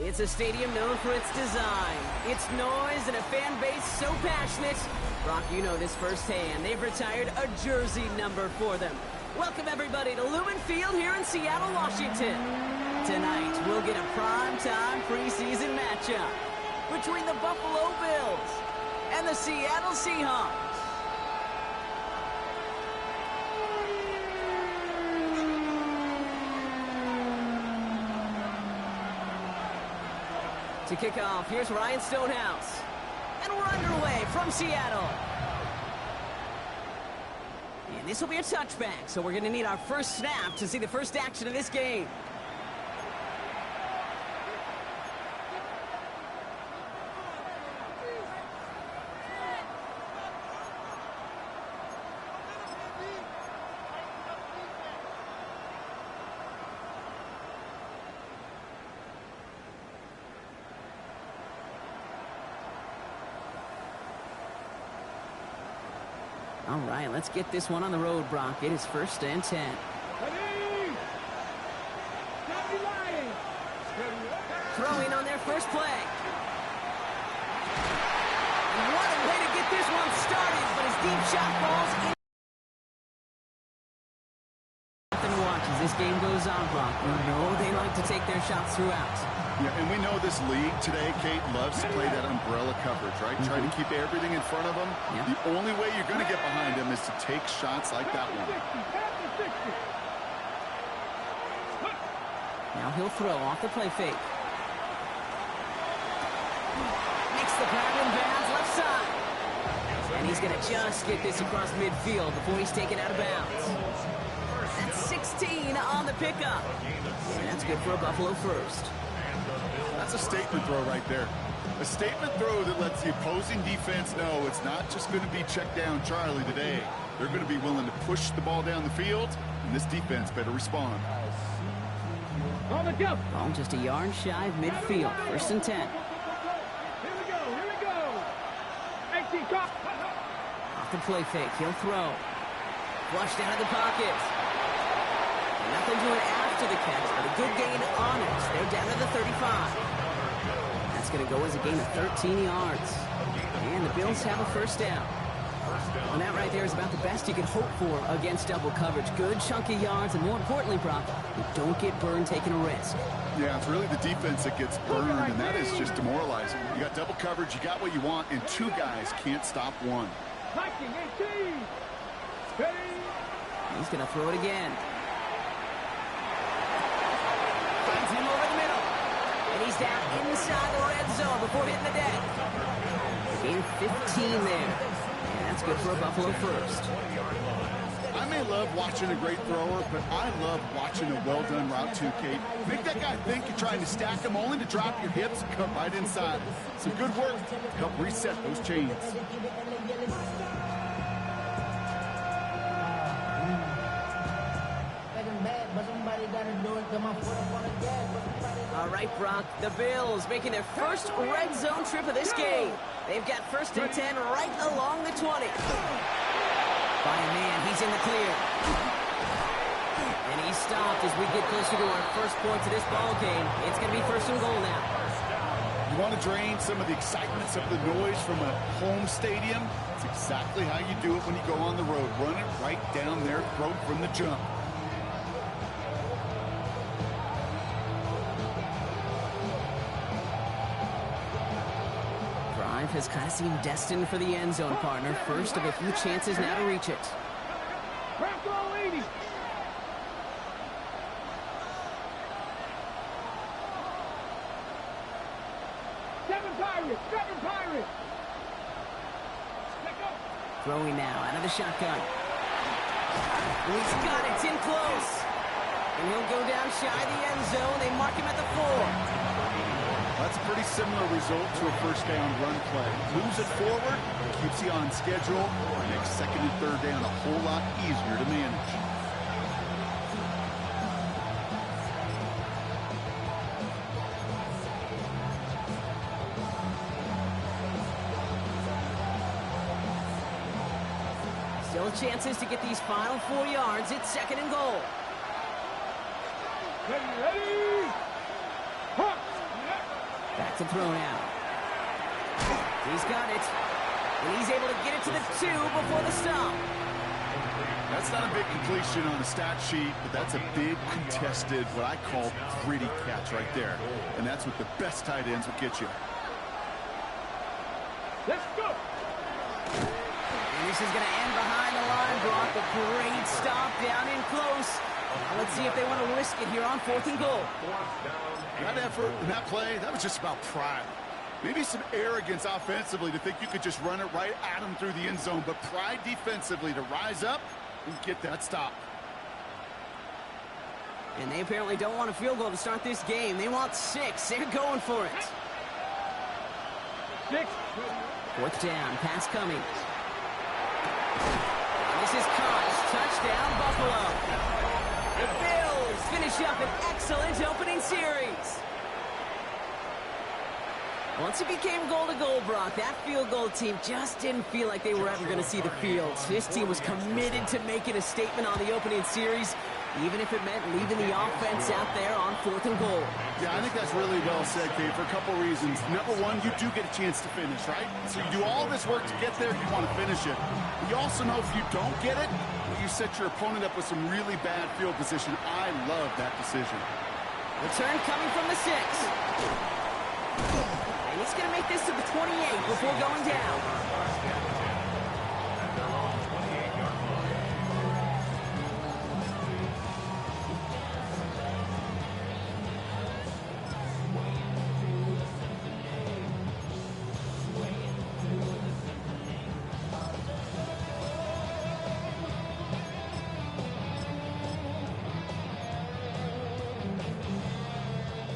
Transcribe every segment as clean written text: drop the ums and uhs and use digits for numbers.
It's a stadium known for its design, its noise, and a fan base so passionate. Brock, you know this firsthand. They've retired a jersey number for them. Welcome, everybody, to Lumen Field here in Seattle, Washington. Tonight, we'll get a prime-time preseason matchup between the Buffalo Bills and the Seattle Seahawks. To kick off, here's Ryan Stonehouse. And we're underway from Seattle. And this will be a touchback, so we're going to need our first snap to see the first action of this game. All right, let's get this one on the road, Brock. It is 1st and 10. Throwing on their first play. And what a way to get this one started, but his deep shot falls in. Nothing watch as this game goes on, Brock. You know they like to take their shots throughout. Yeah, and we know this league today, Kate, loves to play that umbrella coverage, right? Try to keep everything in front of them. Yeah. The only way you're going to get behind them is to take shots like that one. Now he'll throw off the play fake. Makes the grab in bounds left side. And he's going to just get this across midfield before he's taken out of bounds. That's 16 on the pickup. And that's good for a Buffalo first. That's a statement throw right there. A statement throw that lets the opposing defense know it's not just going to be check down Charlie today. They're going to be willing to push the ball down the field, and this defense better respond. Ball just a yard shy of midfield. 1st and 10. Here we go. Off the play fake, he'll throw. Flushed out of the pocket. Nothing doing after the catch, but a good gain on it. They're down to the 35. That's going to go as a gain of 13 yards. And the Bills have a first down. Well, that right there is about the best you could hope for against double coverage. Good chunky yards, and more importantly, Brock, you don't get burned taking a risk. Yeah, it's really the defense that gets burned, and that is just demoralizing. You got double coverage, you got what you want, and two guys can't stop one. He's going to throw it again. Finds him over the middle. And he's down inside the red zone before hitting the deck. Gain of 15 there. And that's good for a Buffalo first. I may love watching a great thrower, but I love watching a well-done route too, Kate. Make that guy think you're trying to stack him only to drop your hips and cut right inside. Some good work to help reset those chains. All right, Brock, the Bills making their first red zone trip of this game. They've got 1st and 10 right along the 20. By a man, he's in the clear. And he's stopped as we get closer to our first points of this ball game. It's going to be 1st and goal now. You want to drain some of the excitement, some of the noise from a home stadium? It's exactly how you do it when you go on the road. Run it right down their throat from the jump. Has kind of seemed destined for the end zone, partner. First of a few chances now to reach it. Throwing now out of the shotgun. He's got it. It's in close. And he'll go down shy of the end zone. They mark him at the 4. That's a pretty similar result to a first down run play. Moves it forward, keeps you on schedule, makes 2nd and 3rd down a whole lot easier to manage. Still chances to get these final 4 yards. It's 2nd and goal. Ready. to throw now. He's got it. And he's able to get it to the 2 before the stop. That's not a big completion on the stat sheet, but that's a big contested, what I call gritty catch right there. And that's what the best tight ends will get you. Let's go. And this is going to end behind the line, Brock. A great stop down in close. Now let's see if they want to risk it here on 4th and goal. That effort and that play, that was just about pride. Maybe some arrogance offensively to think you could just run it right at them through the end zone, but pride defensively to rise up and get that stop. And they apparently don't want a field goal to start this game. They want 6. They're going for it. 6. 4th down, pass coming. And this is caught. Touchdown, Buffalo. The Bills finish up an excellent opening series. Once it became goal-to-goal, Brock, that field goal team just didn't feel like they were ever going to see the field. This team was committed to making a statement on the opening series, even if it meant leaving the offense out there on 4th and goal. Yeah, I think that's really well said, Kate, for a couple reasons. Number one, you do get a chance to finish, right? So you do all this work to get there, you want to finish it. But you also know if you don't get it, you set your opponent up with some really bad field position. I love that decision. Return coming from the 6. And he's going to make this to the 28 before going down.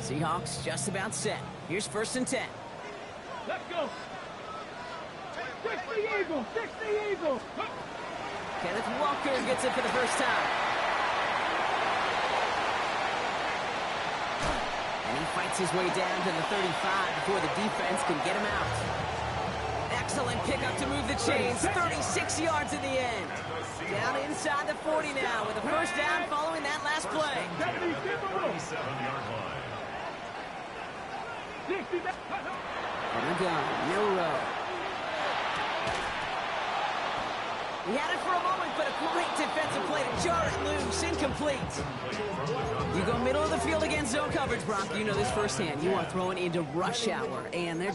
Seahawks just about set. Here's 1st and 10. Let's go. 6 the Eagles. 6 the Eagles. Kenneth Walker gets it for the first time. And he fights his way down to the 35 before the defense can get him out. Excellent pickup to move the chains. 36 yards in the end. Down inside the 40 now with a first down following that last play. 77-yard line. 60. On the gun, Milrow. He had it for a moment, but a great defensive play to jar it loose, incomplete. You go middle of the field against zone coverage, Brock. You know this firsthand. You are throwing into rush hour, and there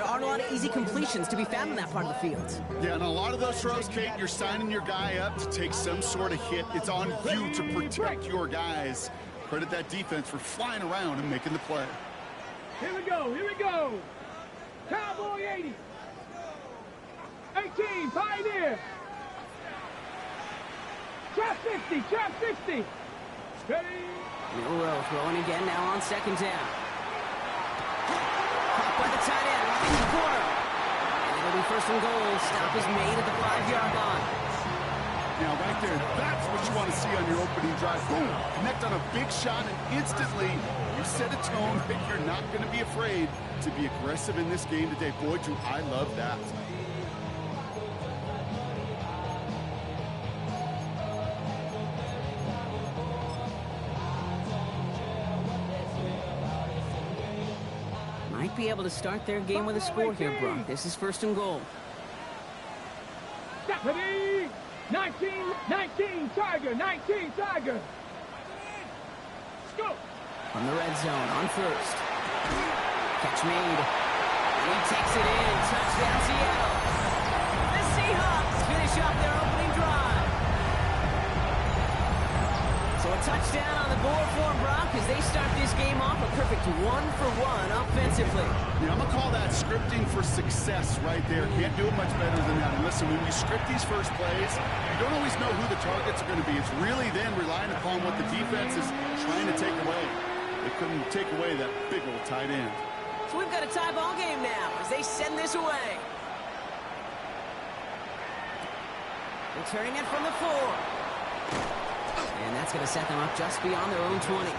aren't a lot of easy completions to be found in that part of the field. Yeah, and a lot of those throws, Kate, you're signing your guy up to take some sort of hit. It's on you to protect your guys. Credit that defense for flying around and making the play. Here we go. Here we go. Cowboy 80. 18, Pioneer. Trap 60, trap 60. Ready. Milrow throwing again now on 2nd down. Caught by the tight end, in the corner. And it'll be 1st and goal. Stop is made at the 5-yard line. Now, right there, that's what you want to see on your opening drive. Boom, connect on a big shot, and instantly you set a tone that you're not going to be afraid to be aggressive in this game today. Boy, do I love that. Might be able to start their game with a score here, Brock. This is 1st and goal. Deputy. 19, Tiger, 19, Tiger. Let's go. From the red zone on 1st. Catch made. And he takes it in. Touchdown, Seattle. The Seahawks finish off their opening drive. So a touchdown on the board for Brock as they start this game off a perfect 1-for-1 offensively. Yeah, I'm going to call that scripting for success right there. Can't do it much better than that. And listen, when you script these first plays, you don't always know who the targets are going to be. It's really then relying upon what the defense is trying to take away. They couldn't take away that big old tight end. So we've got a tie ball game now as they send this away. Returning it from the 4. And that's going to set them up just beyond their own 20.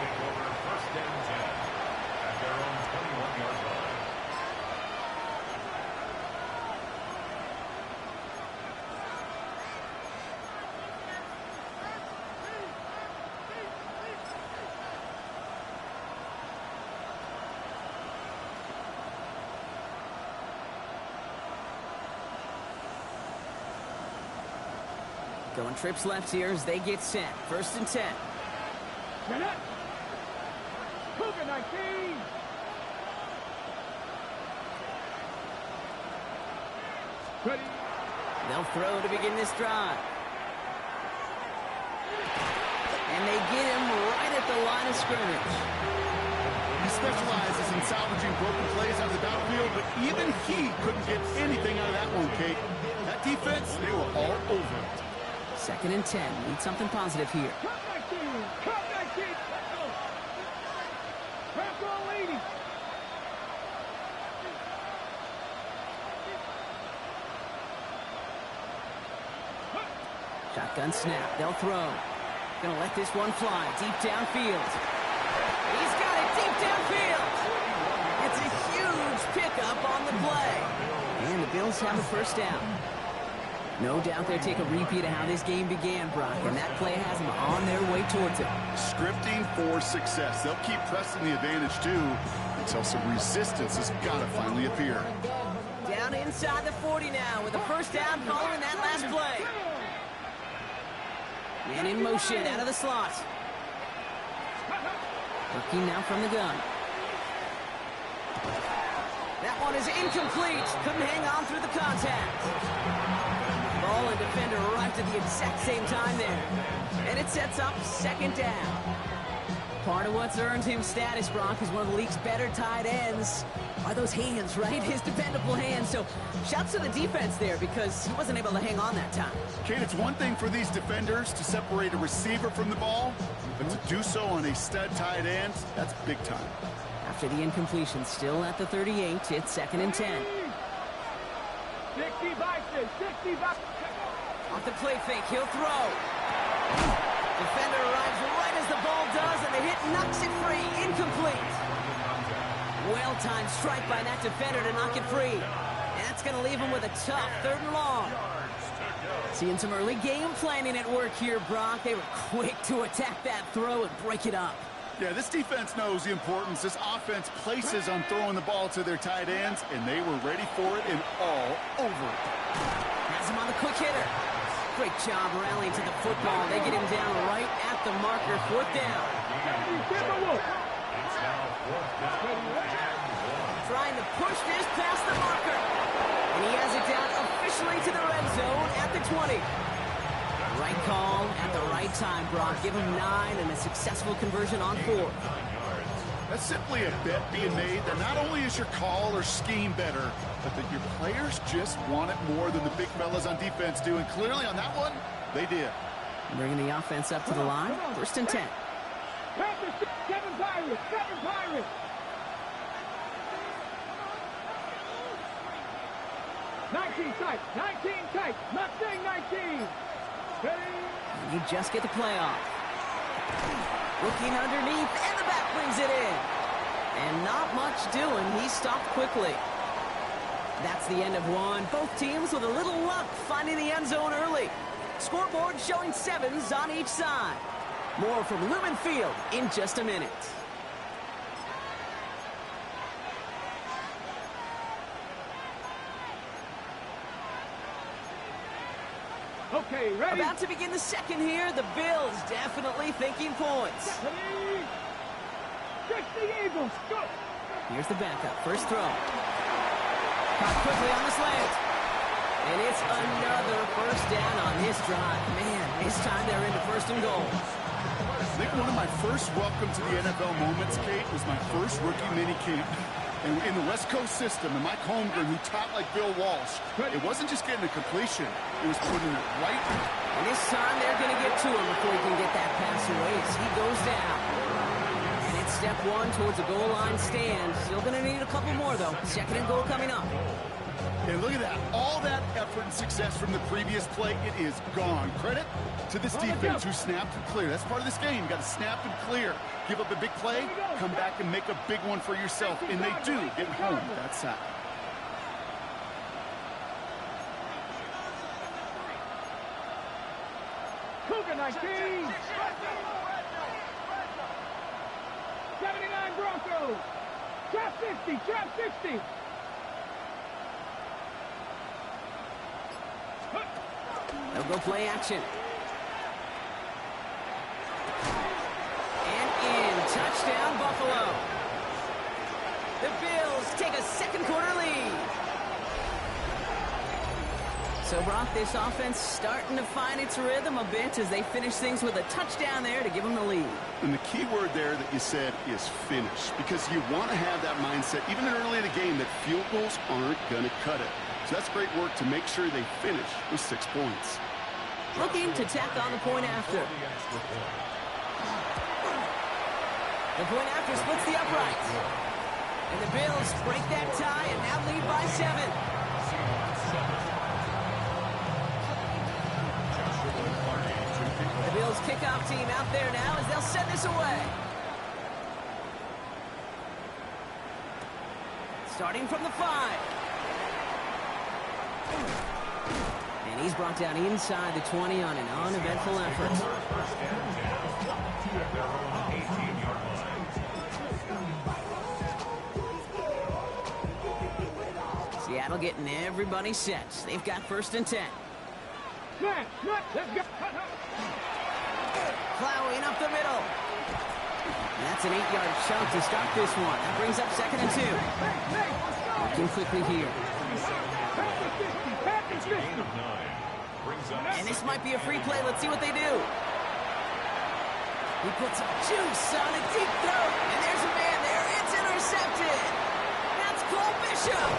Going trips left here as they get set. 1st and 10. Get it. Cougar 19. Ready. They'll throw to begin this drive. And they get him right at the line of scrimmage. He specializes in salvaging broken plays out of the backfield, but even he couldn't get anything out of that one, Kate. That defense, they were all over it. 2nd and 10. Need something positive here. Cut 19. Cut 19. Let's go. Crack on, lady. Shotgun snap. They'll throw. Gonna let this one fly deep downfield. He's got it deep downfield. It's a huge pickup on the play. And the Bills have a 1st down. No doubt they'll take a repeat of how this game began, Brock, and that play has them on their way towards it. Scripting for success. They'll keep pressing the advantage, too, until some resistance has got to finally appear. Down inside the 40 now with a 1st down following that last play. Man in motion out of the slot. Working now from the gun. That one is incomplete. Couldn't hang on through the contact. Ball and defender arrived at the exact same time there. And it sets up 2nd down. Part of what's earned him status, Brock, is one of the league's better tight ends. Are those hands, right? His dependable hands. So shouts to the defense there because he wasn't able to hang on that time. Kate, it's one thing for these defenders to separate a receiver from the ball, but to do so on a stud tight end, that's big time. After the incompletion, still at the 38, it's 2nd and 10. 60 Bison. 60 Bison. Off the play fake, he'll throw. Defender arrives right as the ball does, and the hit knocks it free. Incomplete. Well-timed strike by that defender to knock it free. And that's going to leave him with a tough 3rd and long. Seeing some early game planning at work here, Brock. They were quick to attack that throw and break it up. Yeah, this defense knows the importance this offense places on throwing the ball to their tight ends, and they were ready for it and all over it. Has him on the quick hitter. Great job rallying to the football. They get him down right at the marker. 4th down. Trying to push this past the marker. And he has it down officially to the red zone at the 20. Right call at the right time, Brock. Give him 9 and a successful conversion on 4th. That's simply a bet being made that not only is your call or scheme better, but that your players just want it more than the big fellas on defense do. And clearly on that one, they did. Bringing the offense up to the line. 1st and 10. Seven Pirates. 7 Pirates. 19 tight. 19 tight. Not saying 19. You just get the play off. Looking underneath, and the back brings it in. And not much doing. He stopped quickly. That's the end of one. Both teams with a little luck finding the end zone early. Scoreboard showing 7s on each side. More from Lumen Field in just a minute. Okay, ready? About to begin the 2nd here. The Bills definitely thinking points. 60 Eagles. Go. Here's the backup. 1st throw. Caught quickly on the slant. And it's another 1st down on this drive. Man, this time they're into 1st and goal. I think one of my first welcome to the NFL moments, Kate, was my first rookie mini camp. And in the West Coast system, and Mike Holmgren, who taught like Bill Walsh, it wasn't just getting a completion, it was putting it right. And this time they're going to get to him before he can get that pass away as he goes down. And it's step 1 towards a goal line stand. Still going to need a couple more, though. 2nd and goal coming up. And look at that. All that effort and success from the previous play, it is gone. Credit to this defense who snapped and cleared. That's part of this game. You got to snap and clear. Give up a big play, come back and make a big one for yourself. And they do get home that sack. Cougar 19. 79 Broncos. Trap 60. Trap 60. They'll go play action. Touchdown, Buffalo. The Bills take a second quarter lead. So, Brock, this offense starting to find its rhythm a bit as they finish things with a touchdown there to give them the lead. And the key word there that you said is finish, because you want to have that mindset, even early in the game, that field goals aren't going to cut it. So that's great work to make sure they finish with 6 points. Looking to tack on the point after. The point after splits the uprights. And the Bills break that tie and now lead by 7. The Bills kickoff team out there now as they'll send this away. Starting from the 5. And he's brought down inside the 20 on an uneventful effort. Seattle getting everybody set. They've got 1st and 10. Let's go. Plowing up the middle. And that's an 8-yard chunk to start this one. That brings up 2nd and 2. Working quickly here. And this might be a free play. Let's see what they do. He puts some juice on a deep throw. And there's a man there. It's intercepted. That's Cole Bishop.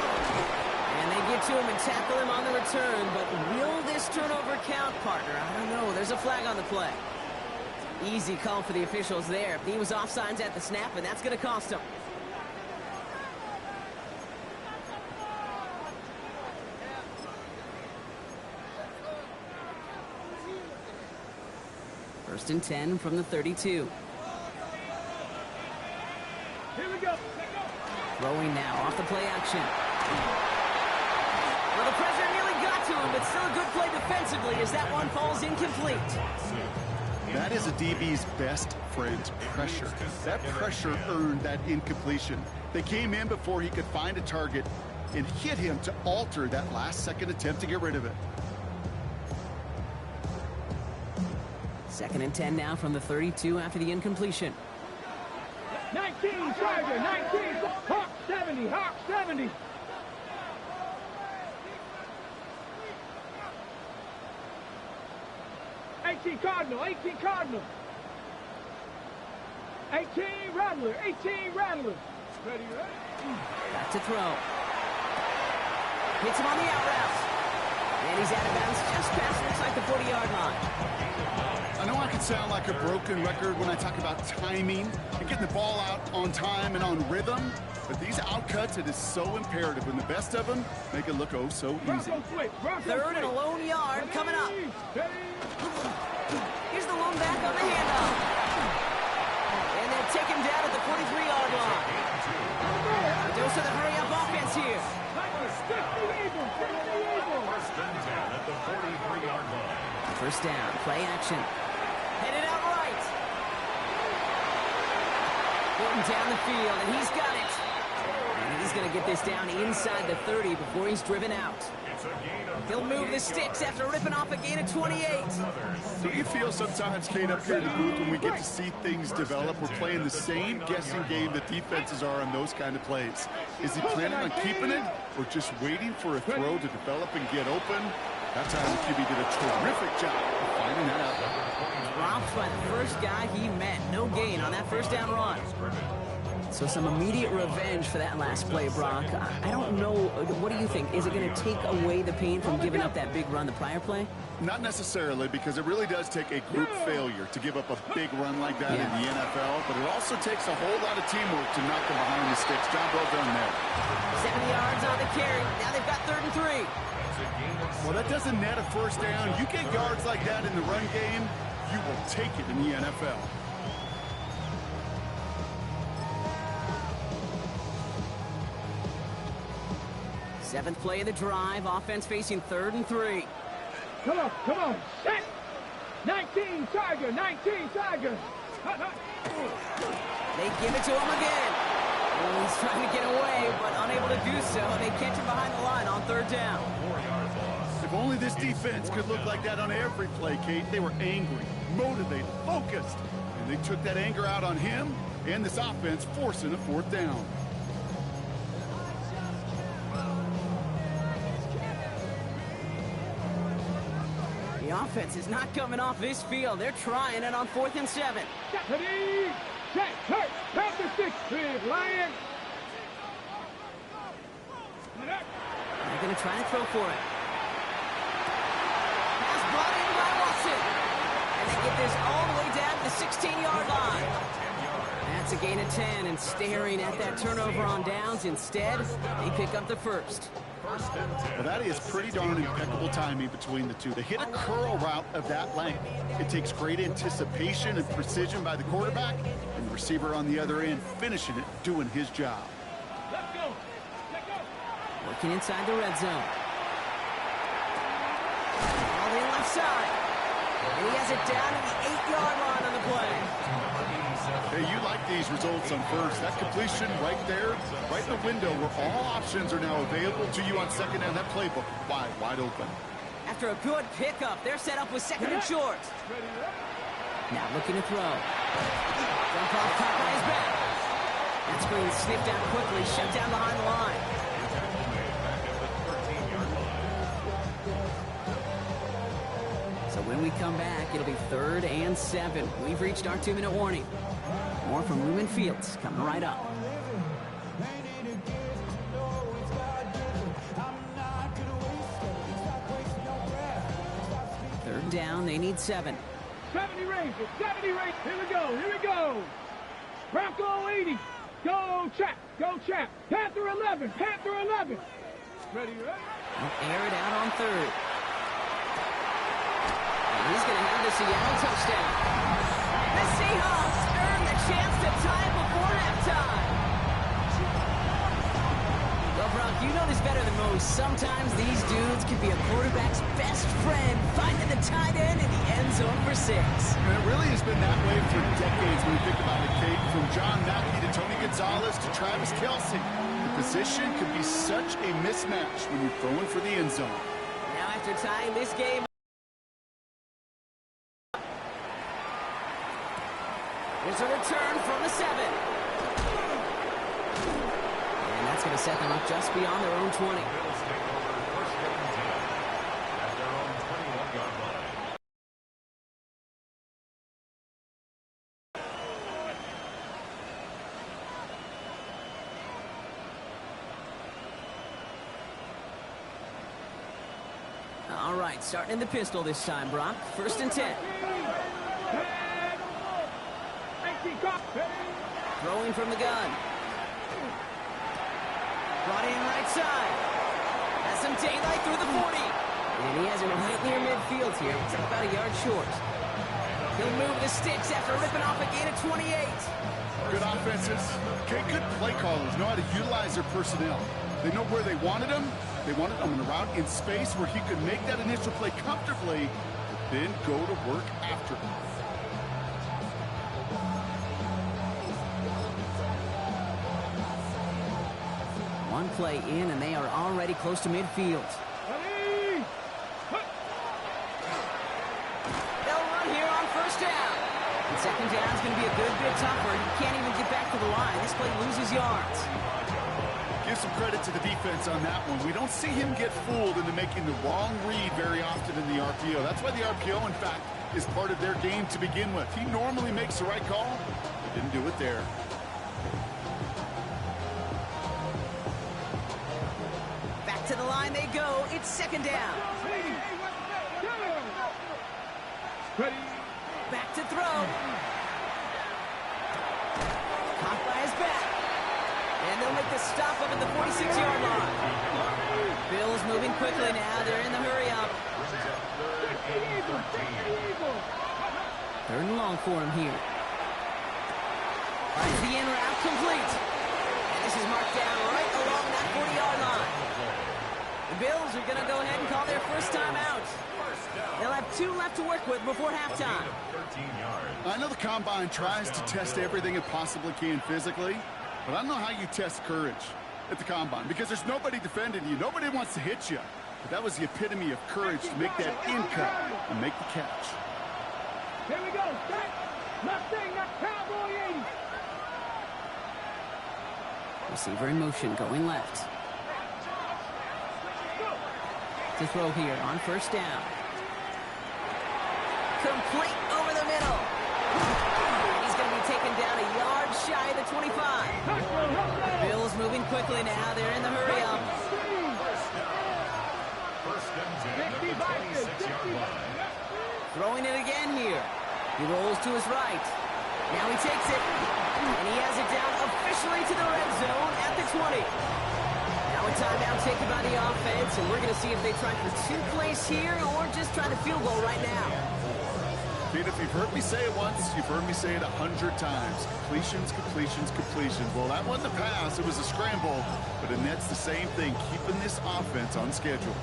And they get to him and tackle him on the return. But will this turnover count, partner? I don't know. There's a flag on the play. Easy call for the officials there. He was offsides at the snap, and that's going to cost him. First and 10 from the 32. Here we go. Throwing now off the play action. Well, the pressure nearly got to him, but still a good play defensively as that one falls incomplete. That is a DB's best friend, pressure. That pressure earned that incompletion. They came in before he could find a target and hit him to alter that last-second attempt to get rid of it. 2nd and 10 now from the 32 after the incompletion. 19, Charger, 19. Hawk 70, Hawk 70. Cardinal, 18 Cardinal. 18 Rattler, 18 Rattler. Ready, ready? Back to throw. Hits him on the out route. And he's out of bounds just past, looks like the 40-yard line. I know I can sound like a broken record when I talk about timing and getting the ball out on time and on rhythm, but these outcuts, it is so imperative, and the best of them make it look oh so easy. 3rd and a lone yard coming up. Here's the lone back on the handoff. And they'll take him down at the 43-yard line. A dose of the hurry-up offense here. First down, play action. Headed out right. Putting down the field, and he's got it. And he's going to get this down inside the 30 before he's driven out. He'll move the sticks after ripping off a gain of 28. Do you feel sometimes, Kate, up here in the booth when we get to see things develop, we're playing the same guessing game that defenses are on those kind of plays? Is he planning on keeping it or just waiting for a throw to develop and get open? That time the QB did a terrific job of finding that out. Dropped by the first guy he met. No gain on that first down run. So some immediate revenge for that last play, Brock. I don't know. What do you think? Is it going to take away the pain from giving up that big run the prior play? Not necessarily, because it really does take a group failure to give up a big run like that in the NFL, but it also takes a whole lot of teamwork to knock them behind the sticks. Job well done there. 70 yards on the carry. Now they've got 3rd and 3. Well, that doesn't net a first down. You get yards like that in the run game, you will take it in the NFL. Seventh play of the drive. Offense facing 3rd and 3. Come on, set. 19 Tiger, 19 Tiger. They give it to him again. Oh, he's trying to get away, but unable to do so. They catch him behind the line on 3rd down. If only this defense could look like that on every play, Kate. They were angry, motivated, focused. And they took that anger out on him, and this offense forcing a fourth down. The offense is not coming off this field. They're trying it on 4th and 7. Ready, set, hurt, pass the 6, big Lion. They're going to try and throw for it. Pass brought in by Watson. And they get this all the way down to the 16-yard line. That's a gain of 10, and staring at that turnover on downs. Instead, they pick up the first. Well, that is pretty darn impeccable timing between the two. To hit a curl route of that length, it takes great anticipation and precision by the quarterback, and the receiver on the other end finishing it, doing his job. Let's go. Let's go. Working inside the red zone. All the left side. And he has it down to the 8-yard line on the play. Hey, you like these results on first. That completion right there, right in the window where all options are now available to you on second down. That playbook wide open. After a good pickup, they're set up with 2nd and short. Now looking to throw. Dump off, caught by his back. That screen sniffed out quickly, shut down behind the line. So when we come back, it'll be 3rd and 7. We've reached our 2-minute warning. More from Lumen Fields coming right up. Third down, they need 7. 70 range, 70 range. Here we go, here we go. Bronco 80. Go Chap. Panther 11, Panther 11. Ready, ready? They'll air it out on 3rd. And he's going to have the Seattle touchdown. The Seahawks earn the chance to tie it before halftime. Well, Brock, you know this better than most. Sometimes these dudes can be a quarterback's best friend, finding the tight end in the end zone for 6. And it really has been that way for decades when you think about it, Kate. From John Mackey to Tony Gonzalez to Travis Kelce. The position can be such a mismatch when you're throwing for the end zone. Now after tying this game, there's a return from the 7. And that's going to set them up just beyond their own 20. All right, starting in the pistol this time, Brock. 1st and 10. Throwing from the gun. Brought in right side. Has some daylight through the 40. And he has it right near midfield here. It's about a yard short. He'll move the sticks after ripping off a gain of 28. Good offenses. Okay, good play callers know how to utilize their personnel. They know where they wanted him. They wanted him in a route in space where he could make that initial play comfortably, but then go to work after him. One play in, and they are already close to midfield. They'll run here on 1st down. And 2nd down is going to be a good bit tougher. He can't even get back to the line. This play loses yards. Give some credit to the defense on that one. We don't see him get fooled into making the wrong read very often in the RPO. That's why the RPO, in fact, is part of their game to begin with. He normally makes the right call, but didn't do it there. Back to the line they go. It's 2nd down. Back to throw. Caught by his back. And they'll make the stop up at the 46-yard line. Bills moving quickly now. They're in the hurry up. 3rd and long for him here. Finds the in route complete. And this is marked down right along that 40-yard line. The Bills are going to go ahead and call their first timeout. They'll have 2 left to work with before halftime. I know the Combine tries to test everything it possibly can physically, but I don't know how you test courage at the Combine because there's nobody defending you. Nobody wants to hit you. But that was the epitome of courage to make that in cut and make the catch. Here we go. Mustang, that Cowboy 80. Receiver in motion, going left. To throw here on first down. Complete over the middle. And he's going to be taken down a yard shy of the 25. Bills moving quickly now. They're in the hurry up. Throwing it again here. He rolls to his right. Now he takes it. And he has it down officially to the red zone at the 20. Now a timeout taken by the offense, and we're going to see if they try for 2 plays here or just try the field goal right now. Pete, if you've heard me say it once, you've heard me say it 100 times. Completions, completions, completions. Well, that wasn't a pass. It was a scramble. But and that's the same thing, keeping this offense on schedule.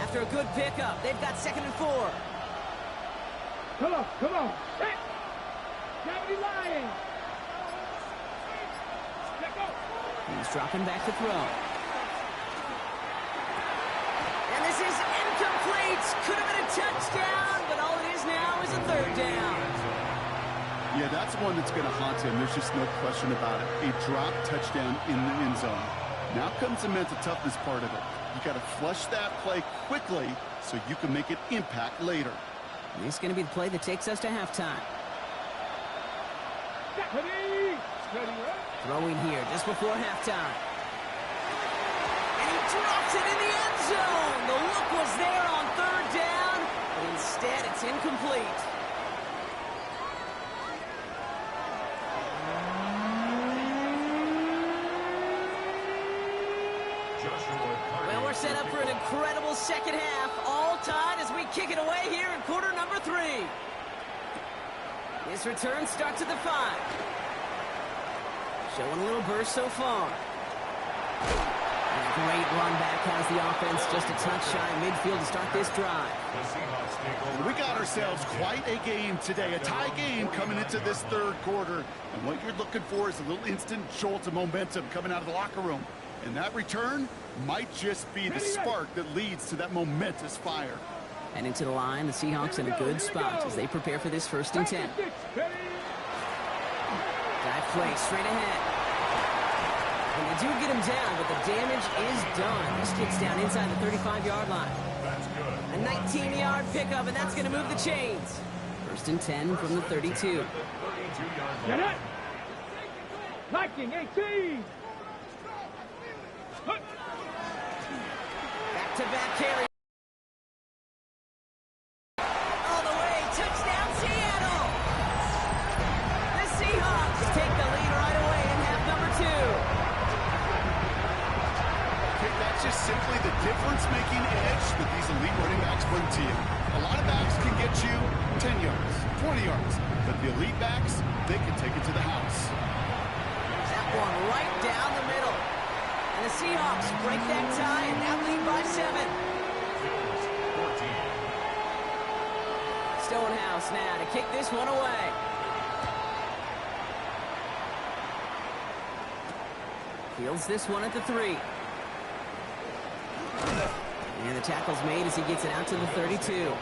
After a good pickup, they've got 2nd and 4. Come on, come on. Hey! Gravity Lions! Let go! He's dropping back to throw. And this is incomplete. Could have been a touchdown, but all it is now is a 3rd down. Yeah, that's one that's going to haunt him. There's just no question about it. A drop touchdown in the end zone. Now comes the mental toughness part of it. You got to flush that play quickly so you can make an impact later. And this is going to be the play that takes us to halftime. Ready? Ready, right? Throwing here just before halftime. And he drops it in the end zone. The look was there on 3rd down, but instead it's incomplete. Well, we're set up for an incredible second half. All tied as we kick it away here in quarter number 3. This return starts at the 5. Showing a little burst so far. And a great run back has the offense just a touch shy of midfield to start this drive. We got ourselves quite a game today, a tie game coming into this 3rd quarter. And what you're looking for is a little instant jolt of momentum coming out of the locker room. And that return might just be the spark that leads to that momentous fire. And into the line, the Seahawks in a good spot as they prepare for this 1st and 10. Dive play straight ahead. And they do get him down, but the damage is done. This kid's down inside the 35-yard line. A 19-yard pickup, and that's going to move the chains. 1st and 10 from the 32. Get it! Liking 18! Back-to-back carry. All the way, touchdown Seattle! The Seahawks take the lead right away in half number 2. Okay, that's just simply the difference-making edge that these elite running backs bring to you. A lot of backs can get you 10 yards, 20 yards, but the elite backs, they can take it to the house. That one right down the middle. And the Seahawks break that tie and now lead by 7. Stonehouse now to kick this one away. Fields this one at the 3. And the tackle's made as he gets it out to the 32.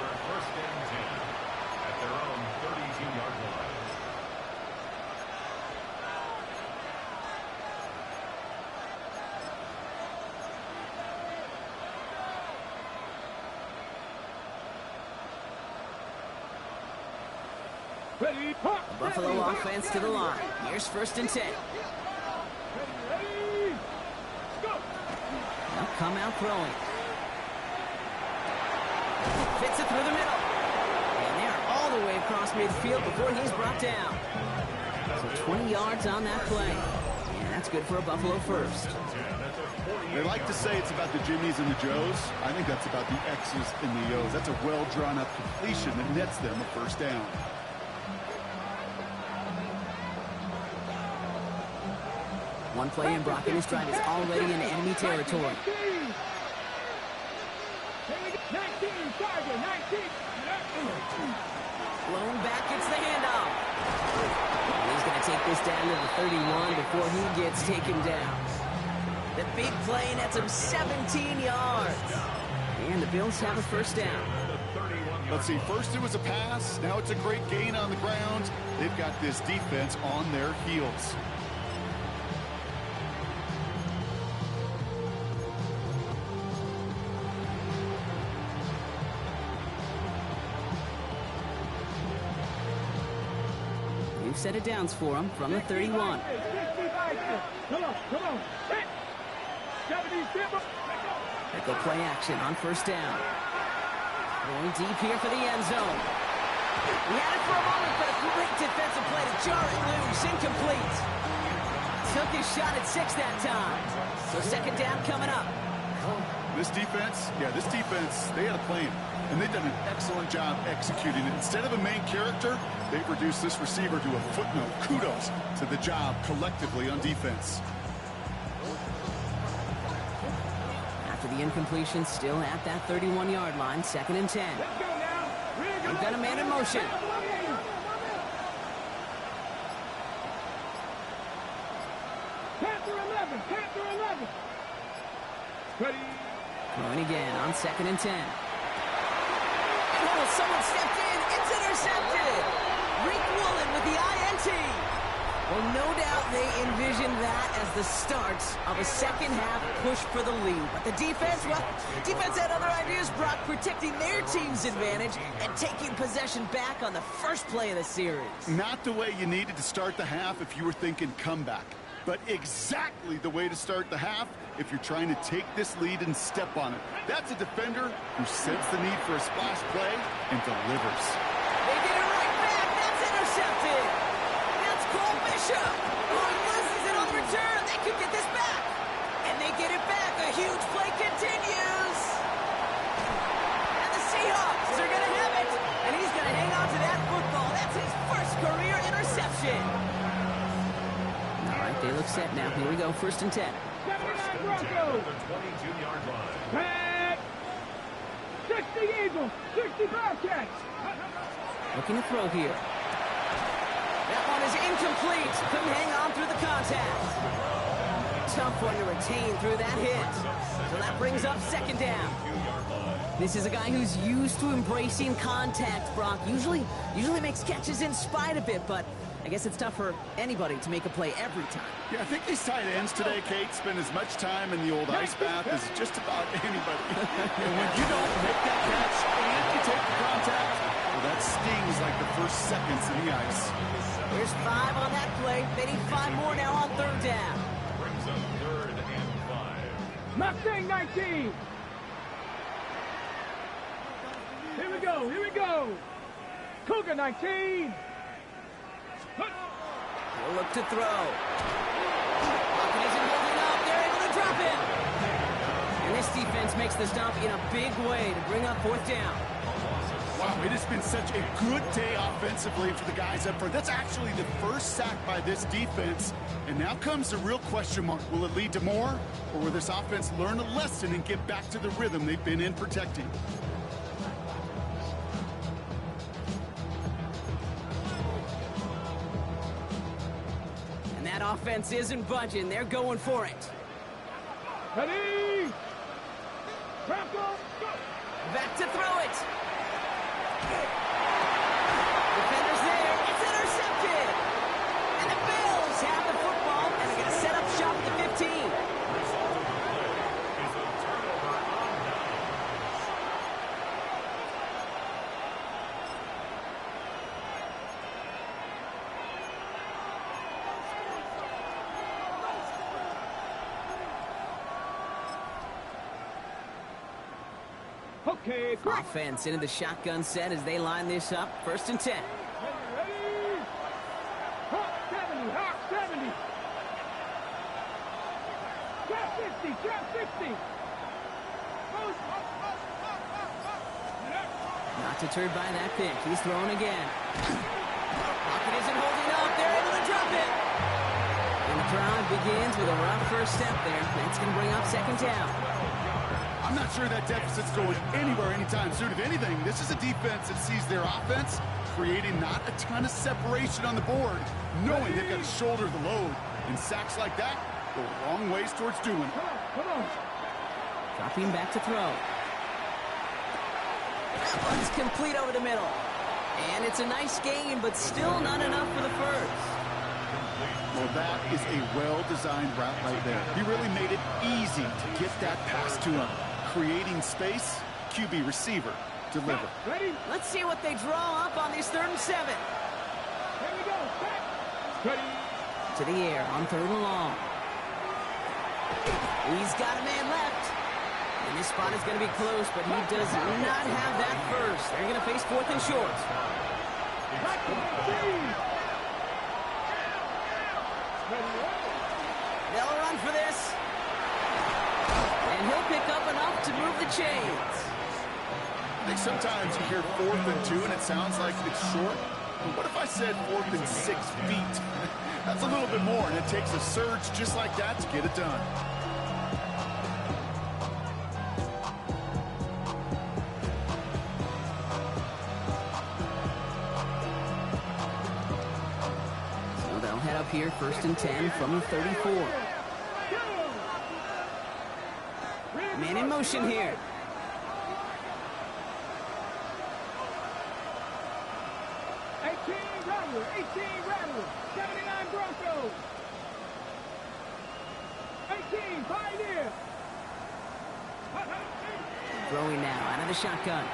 Ready, park! Buffalo offense to the line. Here's 1st and 10. Ready, go! Now come out throwing. Fits it through the middle. And they're all the way across midfield before he's brought down. So 20 yards on that play. And that's good for a Buffalo 1st. They like to say it's about the Jimmies and the Joes. I think that's about the X's and the O's. That's a well-drawn-up completion that nets them a 1st down. One play in Brock and his drive is already in enemy territory. 19, target, 19. Blown back, it's the handoff. And he's going to take this down to the 31 before he gets taken down. The big play nets him 17 yards. And the Bills have a first down. Let's see, first it was a pass, now it's a great gain on the ground. They've got this defense on their heels. New set of downs for them from the 31. Come on. They go play action on first down. Going deep here for the end zone. He had it for a moment, but a great defensive play to jar it loose. Incomplete. Took his shot at 6 that time. So second down coming up. This defense, they had a plan. And they've done an excellent job executing it. Instead of a main character, they've reduced this receiver to a footnote. Kudos to the job collectively on defense. After the incompletion, still at that 31-yard line, 2nd and 10. They've got a man in motion. Panther 11. Ready. Going again on 2nd and 10. Oh, someone stepped in. It's intercepted. Rick Woolen with the INT. Well, no doubt they envisioned that as the start of a second-half push for the lead. But the defense, defense had other ideas, Brock, protecting their team's advantage and taking possession back on the first play of the series. Not the way you needed to start the half if you were thinking comeback, but exactly the way to start the half if you're trying to take this lead and step on it. That's a defender who sensed the need for a splash play and delivers. They get it right back. That's intercepted. That's Cole Bishop. Oh, he loses it on the return. They could get this back. And they get it back. A huge play continues. And the Seahawks are going to have it. And he's going to hang on to that football. That's his first career interception. All right, they look set now. Here we go. 1st and 10. 79 Broncos. 22-yard line. Pat. 60 Eagles. 60 Bearcats. Looking to throw here. That one is incomplete. Couldn't hang on through the contact. Tough one to retain through that hit. So that brings up 2nd down. This is a guy who's used to embracing contact, Brock. Usually makes catches in spite of it, but I guess it's tough for anybody to make a play every time. Yeah, I think these tight ends today, Kate, spend as much time in the old ice bath as just about anybody. And when you don't make that catch and you take the contact, well, that stings like the first seconds in the ice. There's 5 on that play. They need 5 more now on 3rd down. Brings up 3rd and 5. Mustang 19. Here we go. Cougar 19. We'll look to throw. Pocket isn't holding up. They're able to drop it. And this defense makes the stop in a big way to bring up 4th down. Wow, it has been such a good day offensively for the guys up front. That's actually the first sack by this defense. And now comes the real question mark. Will it lead to more? Or will this offense learn a lesson and get back to the rhythm they've been in protecting? And that offense isn't budging. They're going for it. Ready. Bronco, go. Back to throw it. Defenders there. It's intercepted. And the Bills have the football, and they're going to set up shop at the 15. Result of the play is a turnover on downs. Okay, quick. Offense into the shotgun set as they line this up. 1st and 10. Ready. Hawk 70. Trap 60. Not deterred by that pick. He's throwing again. Pocket isn't holding up. They're able to drop it. And the drive begins with a rough first step there. That's going to bring up 2nd down. I'm not sure that deficit's going anywhere anytime soon. If anything, this is a defense that sees their offense creating not a ton of separation on the board, knowing they've got to shoulder the load. And sacks like that go a long ways towards doing it. Come on. Dropping back to throw. That one's complete over the middle. And it's a nice gain, but still not enough for the first. Well, that is a well-designed route right there. He really made it easy to get that pass to him. Creating space, QB receiver, deliver. Ready? Let's see what they draw up on this 3rd and 7. Here we go. Set. Ready. To the air on 3rd and long. He's got a man left. And this spot is going to be close, but he does not have that first. They're going to face 4th and short. They'll run for this. And he'll pick up enough to move the chains. I think sometimes you hear 4th and 2 and it sounds like it's short. But what if I said 4th and 6 feet? That's a little bit more, and it takes a surge just like that to get it done. So they'll head up here, 1st and 10 from the 34. Man in motion here. 18 Rattler, 79 Broncos. 18 Pioneer. Throwing now out of the shotgun.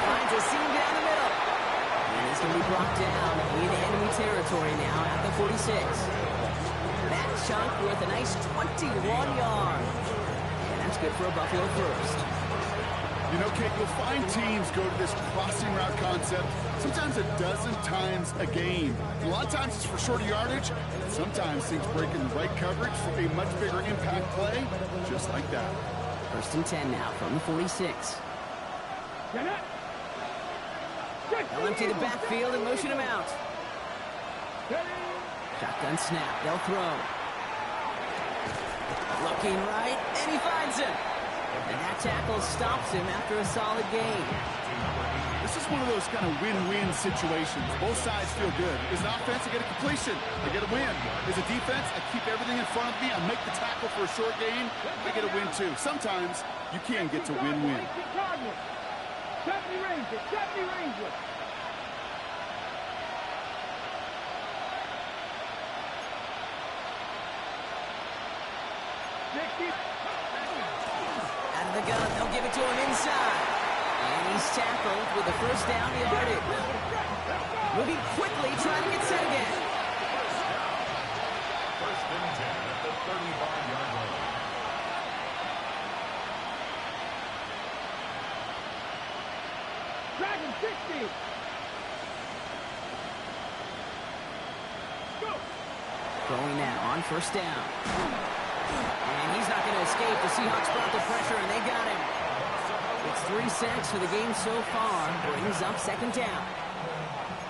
Finds a seam down the middle. And he's going to be brought down in enemy territory now at the 46. That chunk worth a nice 21 yards. And that's good for a Buffalo first. You know, Kate, you'll find teams go to this crossing route concept sometimes a dozen times a game. A lot of times it's for shorter yardage. Sometimes things break in the right coverage for a much bigger impact play, just like that. 1st and 10 now from the 46. They'll empty the backfield and motion him out. Shotgun snap. They'll throw. Looking right, and he finds him. And that tackle stops him after a solid gain. This is one of those kind of win-win situations. Both sides feel good. As an offense, I get a completion. I get a win. As a defense, I keep everything in front of me. I make the tackle for a short gain. I get a win, too. Sometimes you can get to win-win. 70 Rangers, 70 Rangers. Out of the gun, they'll give it to him inside. And he's tackled with the first down yardage. Moving quickly, trying to get set again. 1st and 10 at the 35-yard line. Dragon 60. Go. Throwing now on 1st down. And he's not going to escape. The Seahawks brought the pressure, and they got him. It's 3 sacks for the game so far. Brings up 2nd down.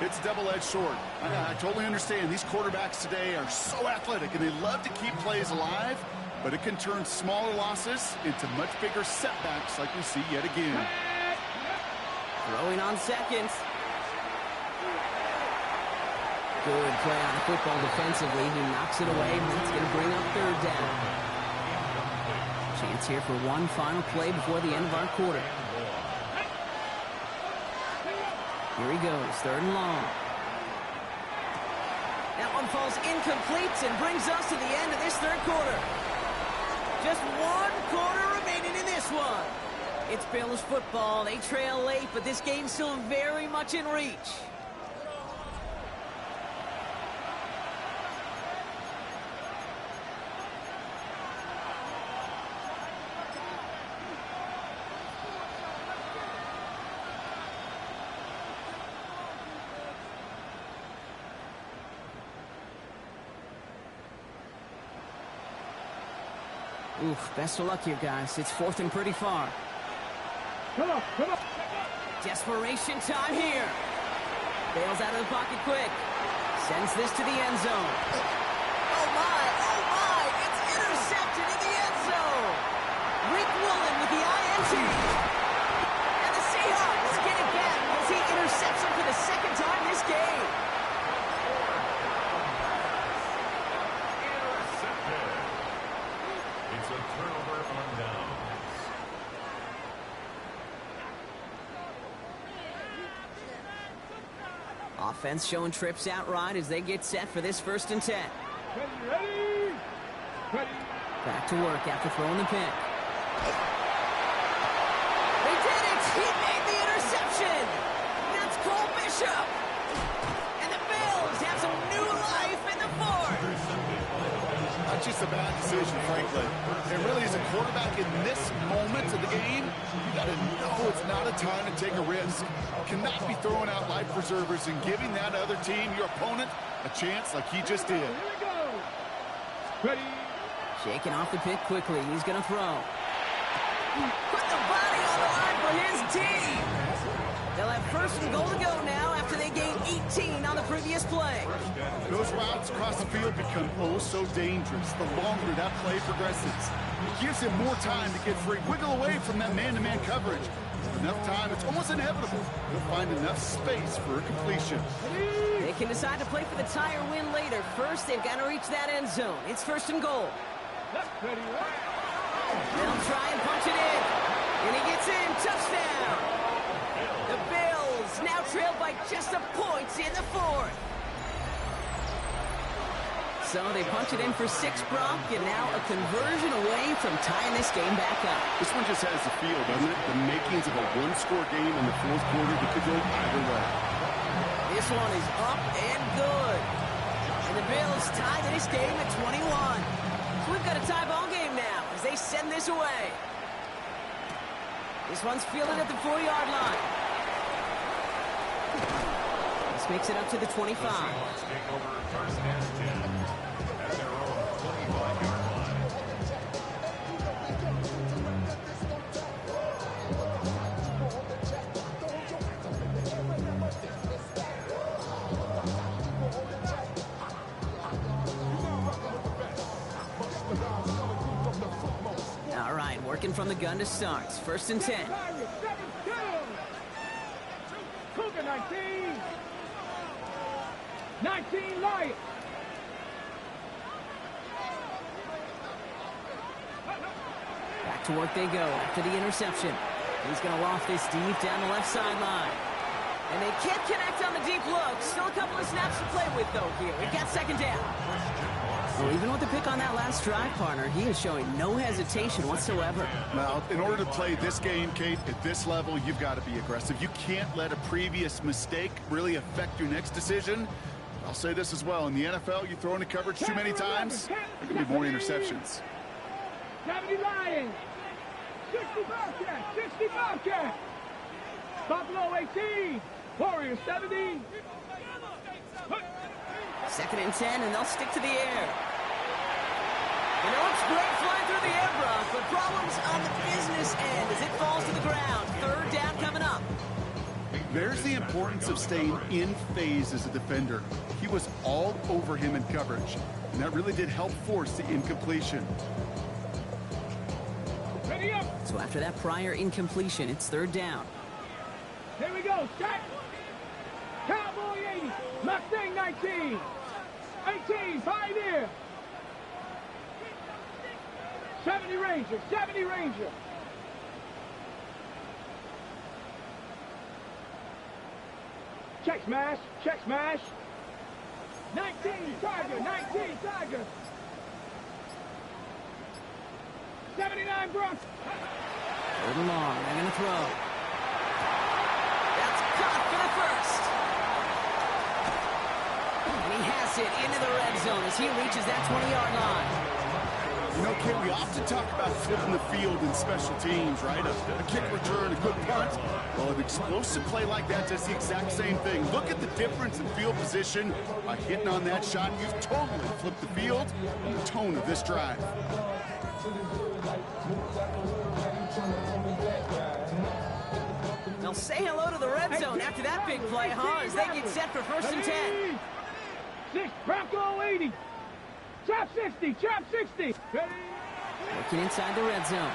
It's double-edged sword. I totally understand. These quarterbacks today are so athletic, and they love to keep plays alive, but it can turn smaller losses into much bigger setbacks like we see yet again. Throwing on 2nd. Good play on the football defensively. He knocks it away, and that's going to bring up 3rd down. Chance here for one final play before the end of our quarter. Here he goes, 3rd and long. That one falls incomplete and brings us to the end of this 3rd quarter. Just 1 quarter remaining in this one. It's Bills football. They trail late, but this game's still very much in reach. Oof, best of luck here, guys. It's 4th and pretty far. Come on, come on. Desperation time here. Bails out of the pocket quick. Sends this to the end zone. Oh, my. It's intercepted in the end zone. Rick Woolen with the INT. And the Seahawks get it back as he intercepts him for the 2nd time this game. Intercepted. It's a turnover on downs. Offense showing trips out right as they get set for this 1st and 10. Ready? Ready? Back to work after throwing the pick. They did it! He made the interception! That's Cole Bishop! And the Bills have some new life in the 4th! Not just a bad decision, frankly. It really is a quarterback in this moment of the game. You got to know it's not a time to take a risk. Cannot be throwing out life preservers and giving that other team, your opponent, a chance like he just did. Here we go. Ready? Shaking off the pick quickly. He's going to throw. Put the body on the line for his team. They'll have 1st and goal to go now after they gained 18 on the previous play. Those routes across the field become oh so dangerous the longer that play progresses. It gives him more time to get free, wiggle away from that man-to-man coverage. Enough time, it's almost inevitable. He'll find enough space for a completion. They can decide to play for the tie or win later. First, they've got to reach that end zone. It's 1st and goal. Ready? They'll try and punch it in. And he gets in. Touchdown. The Bills now trailed by just a point in the 4th. So they punch it in for 6, Brock, and now a conversion away from tying this game back up. This one just has the feel, doesn't it? The makings of a one-score game in the 4th quarter that could go either way. This one is up and good. And the Bills tie this game at 21. So we've got a tie ball game now as they send this away. This one's fielded at the 4-yard line. This makes it up to the 25. Seahawks take over 1st and 10 at their own 25-yard line. All right, working from the gun to start. 1st and 10. Cougar 19. 19 Lions. Back to work they go after the interception. He's going to loft this deep down the left sideline. And they can't connect on the deep look. Still a couple of snaps to play with, though, here. We've got 2nd down. Well, even with the pick on that last drive, partner, he is showing no hesitation whatsoever. Now, in order to play this game, Kate, at this level, you've got to be aggressive. You can't let a previous mistake really affect your next decision. I'll say this as well. In the NFL, you throw into coverage too many times, there can be more interceptions. 70 Lions. 60 Bobcats. 60 Bobcats. Buffalo 18. Warriors 70. 2nd and 10, and they'll stick to the air. And it looks great flying through the air, Brock, but problems on the business end as it falls to the ground. 3rd down coming up. There's the importance of staying in phase as a defender. He was all over him in coverage, and that really did help force the incompletion. Ready up. So after that prior incompletion, it's 3rd down. Here we go. Set. Cowboy 80. Mustang 19. 18. Pioneer. 70 Ranger. 70 Ranger. Check smash. Check smash. 19 Tiger. 19 Tiger. 79 Bronx. 3rd and long. They're going to throw. That's caught for the 1st. And he has it into the red zone as he reaches that 20-yard line. You know, Kate, we often talk about flipping the field in special teams, right? A kick return, a good punt. Well, an explosive play like that does the exact same thing. Look at the difference in field position. By hitting on that shot, you've totally flipped the field and the tone of this drive. They'll say hello to the red zone after that big play, huh? As they get set for 1st and 10. 6 Bronco 80. Chop 60. Chop 60. Ready? Working inside the red zone.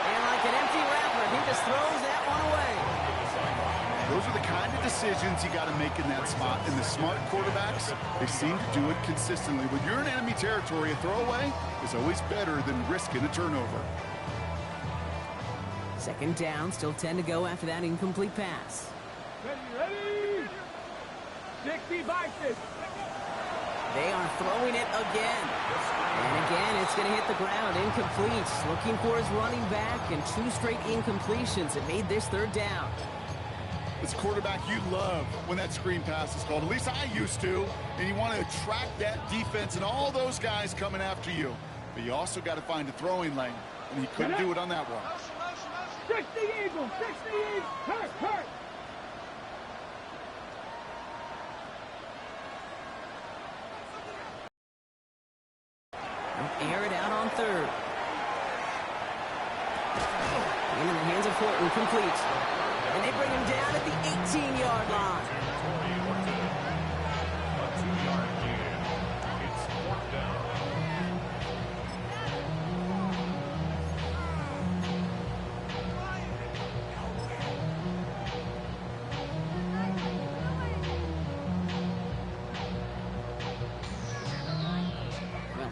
And like an empty wrapper, he just throws that one away. Those are the kind of decisions you got to make in that spot. And the smart quarterbacks, they seem to do it consistently. When you're in enemy territory, a throwaway is always better than risking a turnover. 2nd down, still 10 to go after that incomplete pass. Ready? 60 biceps. They are throwing it again. And again, it's going to hit the ground. Incomplete. Looking for his running back, and 2 straight incompletions. It made this 3rd down. As quarterback, you love when that screen pass is called. At least I used to. And you want to attract that defense and all those guys coming after you. But you also got to find a throwing lane. And he couldn't do it on that one. 60 Eagles. 60 Eagles. Hurt. Air it out on 3rd. In the hands of Horton, complete. And they bring him down at the 18-yard line. A 2-yard gain. It's 4th down.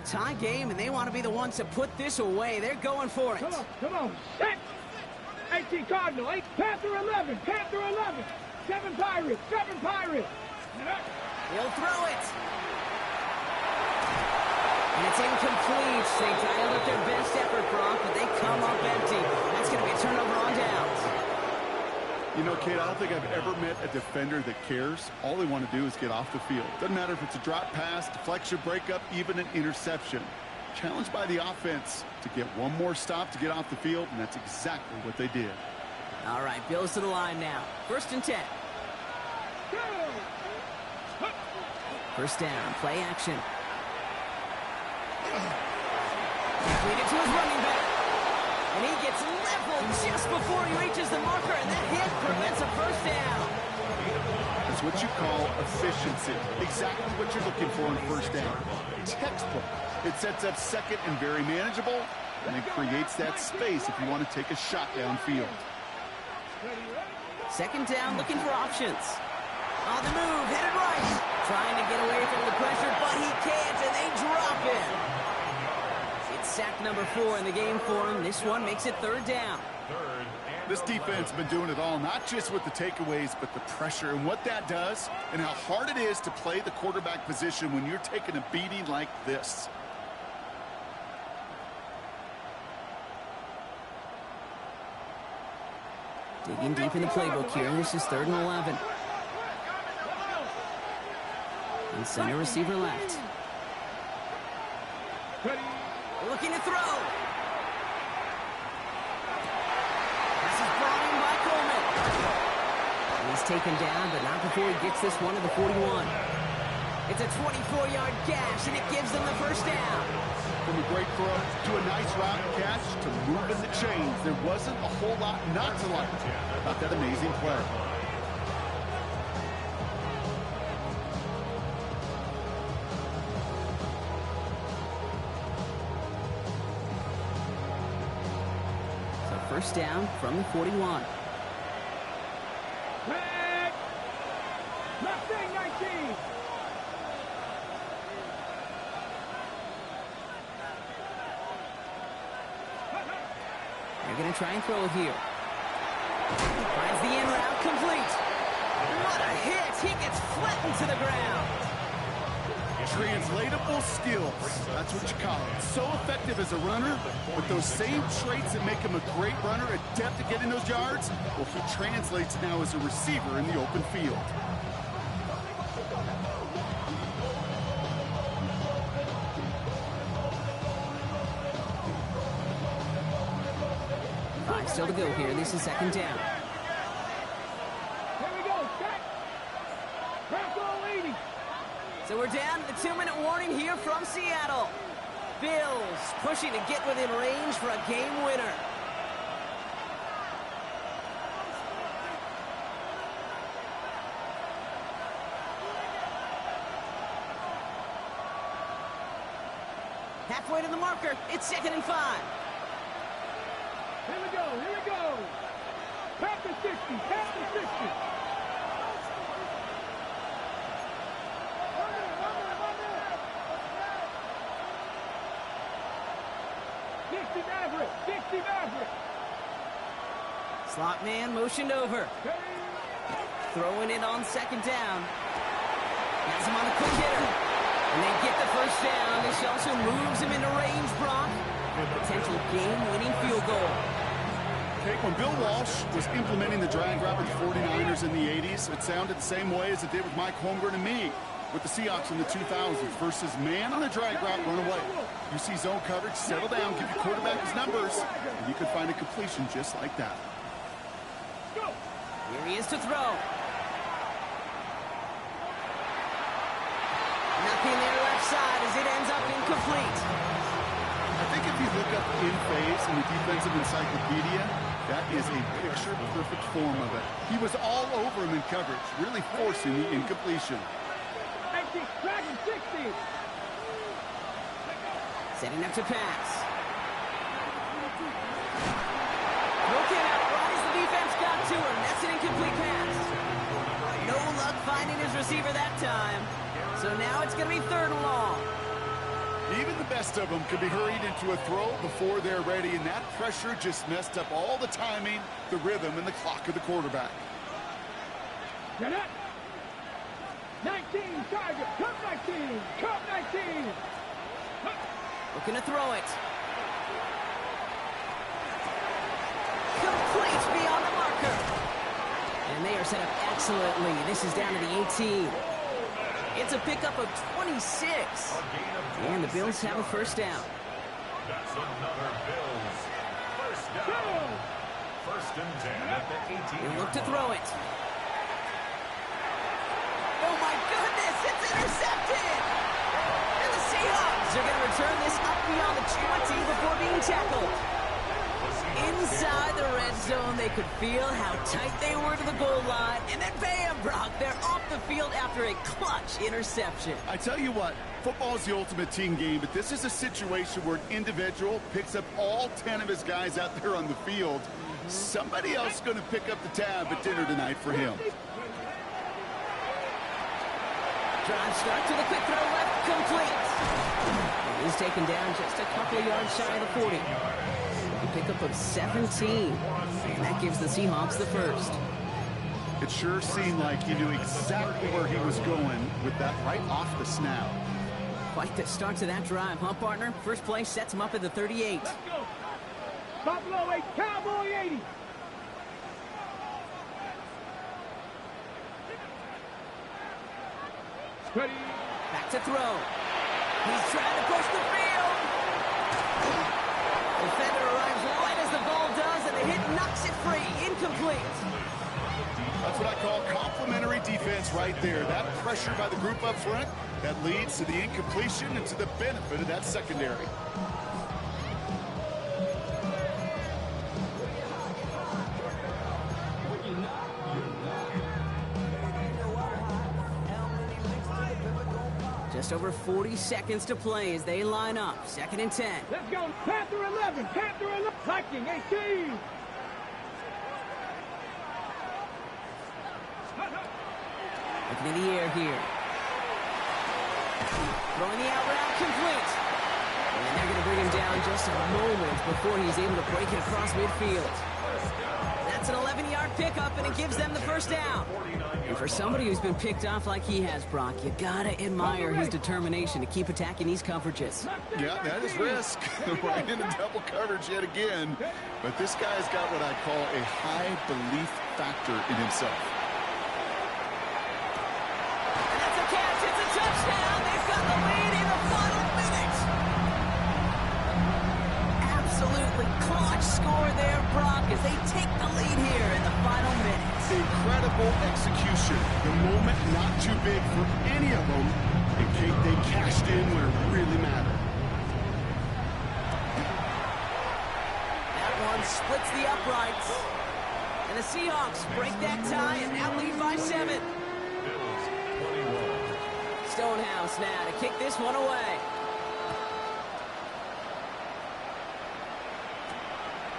Tie game, and they want to be the ones to put this away. They're going for it. Come on. Set. 18 Cardinal. 8 Panther 11. Panther 11. 7 Pirates. 7 Pirates. He'll throw it. And it's incomplete. They dialed up their best effort, Brock, but they come up empty. That's going to be a turnover on downs. You know, Kate, I don't think I've ever met a defender that cares. All they want to do is get off the field. Doesn't matter if it's a drop pass, deflection, breakup, even an interception. Challenged by the offense to get one more stop to get off the field, and that's exactly what they did. All right, Bills to the line now. 1st and 10. First down, play action. Lead it to his running back. And he gets leveled just before he reaches the marker, and that hit prevents a 1st down. That's what you call efficiency. Exactly what you're looking for in 1st down. Textbook. It sets up 2nd and very manageable, and it creates that space if you want to take a shot downfield. 2nd down, looking for options. On the move, headed right. Trying to get away from the pressure, but he can't, and they drop him. It's sack number 4 in the game for him. This one makes it 3rd down. This defense has been doing it all, not just with the takeaways, but the pressure and what that does and how hard it is to play the quarterback position when you're taking a beating like this. Digging deep in the playbook here. This is 3rd and 11. And center receiver left. Looking to throw. This is brought in by Coleman. And he's taken down, but not before he gets this one to the 41. It's a 24-yard gash, and it gives them the 1st down. From a great throw to a nice route catch to moving the chains, there wasn't a whole lot not to like about that amazing play. So 1st down from the 41. Mustang 19. They're going to try and throw it here. Finds the in route, complete. What a hit! He gets flattened to the ground. Translatable skills. That's what you call it. So effective as a runner, but those same traits that make him a great runner, adept at getting those yards, well, he translates now as a receiver in the open field. Still to go here. This is 2nd down. Here we go. Set. Bronco 80. So we're down to the 2-minute warning here from Seattle. Bills pushing to get within range for a game winner. Halfway to the marker. It's 2nd and 5. Here we go. Panther 60, Panther 60. Maverick. Slot man motioned over. throwing it on second down. Has him on a quick hitter. And they get the first down. This also moves him into range, Brock. For a potential game-winning field goal. When Bill Walsh was implementing the drag route with the 49ers in the 80s, it sounded the same way as it did with Mike Holmgren and me with the Seahawks in the 2000s versus man on the drag route, run away. You see zone coverage, settle down, give your quarterback his numbers, and you can find a completion just like that. Here he is to throw. Nothing there left side as it ends up incomplete. I think if you look up in phase in the defensive encyclopedia, that is a picture-perfect form of it. He was all over him in coverage, really forcing the incompletion. Dragon 60. Setting up to pass. Broken out right as the defense got to him. That's an incomplete pass. No luck finding his receiver that time. So now it's going to be 3rd and long. Even the best of them could be hurried into a throw before they're ready, and that pressure just messed up all the timing, the rhythm, and the clock of the quarterback. Get it. 19, Tiger, come 19, come 19. Looking to throw it. Complete beyond the marker. And they are set up excellently. This is down to the 18. It's a pickup of 26. And the Bills have a first down. That's another Bills first down. 1st and 10 at the 18. They look to throw it. Oh my goodness, it's intercepted! And the Seahawks are going to return this up beyond the 20 before being tackled. Inside the red zone, they could feel how tight they were to the goal line. And then bam, Brock, they're off the field after a clutch interception. I tell you what, football is the ultimate team game, but this is a situation where an individual picks up all 10 of his guys out there on the field. Somebody else is going to pick up the tab at dinner tonight for him. Drive start to the quick throw left, complete. He's taken down just a couple of yards shy of the 40. A pickup of 17. And that gives the Seahawks the first. It sure seemed like he knew exactly where he was going with that right off the snap. Quite the start to that drive, huh, partner? First play sets him up at the 38. Let's go. Buffalo 8, Cowboy 80. Ready. Back to throw. He's trying to push the field. Defender arrives right as the ball does, and the hit knocks it free. Incomplete. That's what I call complimentary defense right there. That pressure by the group up front, that leads to the incompletion and to the benefit of that secondary. Just over 40 seconds to play as they line up. 2nd and 10. Let's go. Panther 11. Panther 11. Viking 18. Looking in the air here. Throwing the out route complete. And they're going to bring him down just a moment before he's able to break it across midfield. That's an 11-yard pickup, and it gives them the first down. And for somebody who's been picked off like he has, Brock, you gotta admire his determination to keep attacking these coverages. Yeah, that is risk. Right into double coverage yet again. But this guy's got what I call a high belief factor in himself. And that's a catch. It's a touchdown. They've got the lead in the final minute. Absolutely clutch score there, Brock, as they take the lead here in the final minutes. Incredible execution. The moment not too big for any of them. And Kate, they cashed in where it really mattered. That one splits the uprights. And the Seahawks break that tie and now lead by 7. Bills 21. Stonehouse now to kick this one away.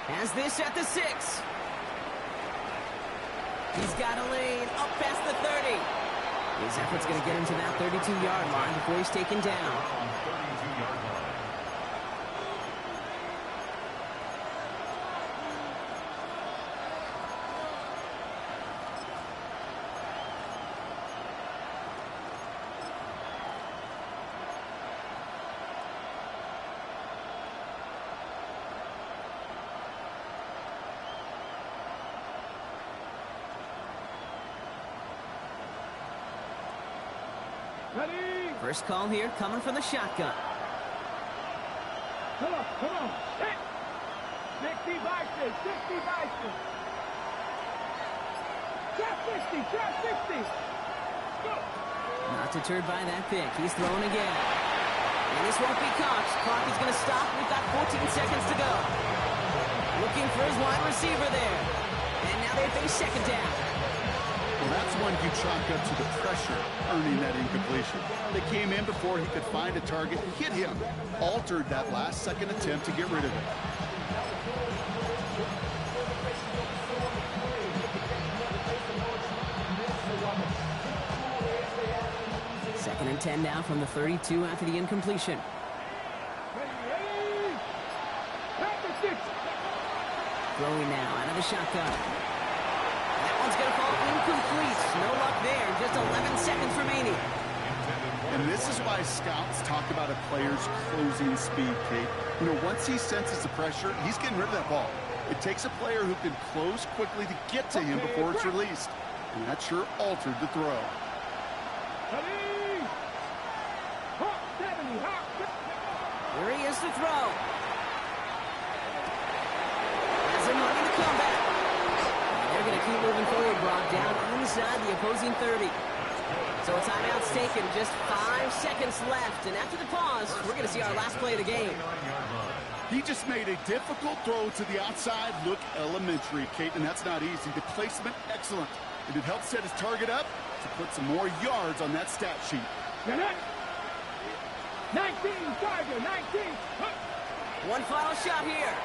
Has this at the 6. He's got a lead up past the 30. His effort's going to get him to that 32-yard line before he's taken down. 32-yard line. Ready? First call here coming from the shotgun. Come on. Hit. 60 Bison. 60 Bison. Trap 60. Go. Not deterred by that pick. He's throwing again. And this won't be caught. Clock is going to stop. We've got 14 seconds to go. Looking for his wide receiver there. And now they face second down. Well, that's one you chalk up to the pressure earning that incompletion. They came in before he could find a target, hit him, altered that last second attempt to get rid of it. Second and 10 now from the 32 after the incompletion. Ready? Panther 6. Throwing now out of the shotgun. That one's going to fall incomplete. No luck there. Just 11 seconds remaining. And this is why scouts talk about a player's closing speed, Kate. You know, once he senses the pressure, he's getting rid of that ball. It takes a player who can close quickly to get to him before it's released. And that sure altered the throw. Ready? Hawk 70. Hawk 70. Here he is to throw. Has him running the comeback. They're going to keep moving forward, Brock, down inside the opposing 30. So a timeout's taken, just 5 seconds left. And after the pause, we're going to see our last play of the game. He just made a difficult throw to the outside look elementary, Kate, and that's not easy. The placement, excellent. And it helped set his target up to put some more yards on that stat sheet. 19, Tiger, 19. One final shot here.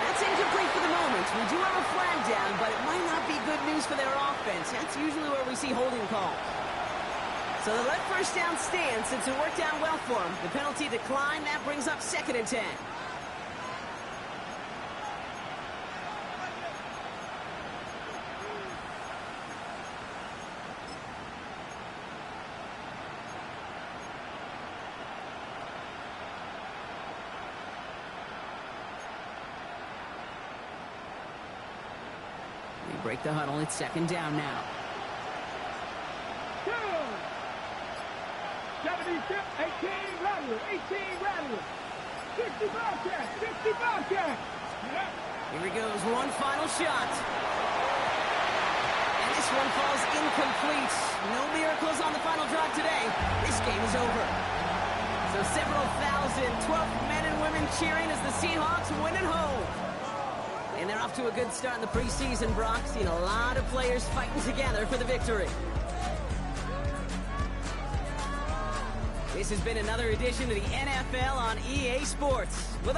That's incomplete for the moment. We do have a flag down, but it might not be good news for their offense. That's usually where we see holding calls. So they let first down stand since it worked out well for them. The penalty declined. That brings up second and 10. We break the huddle. It's second down now. 70, 18, Rattler, 18, Rattler. 60 Bobcat, 60 Bobcat. Here he goes, one final shot. And this one falls incomplete. No miracles on the final drive today. This game is over. So several thousand 12th men and women cheering as the Seahawks win at home. And they're off to a good start in the preseason, Brock. Seen a lot of players fighting together for the victory. This has been another edition of the NFL on EA Sports. With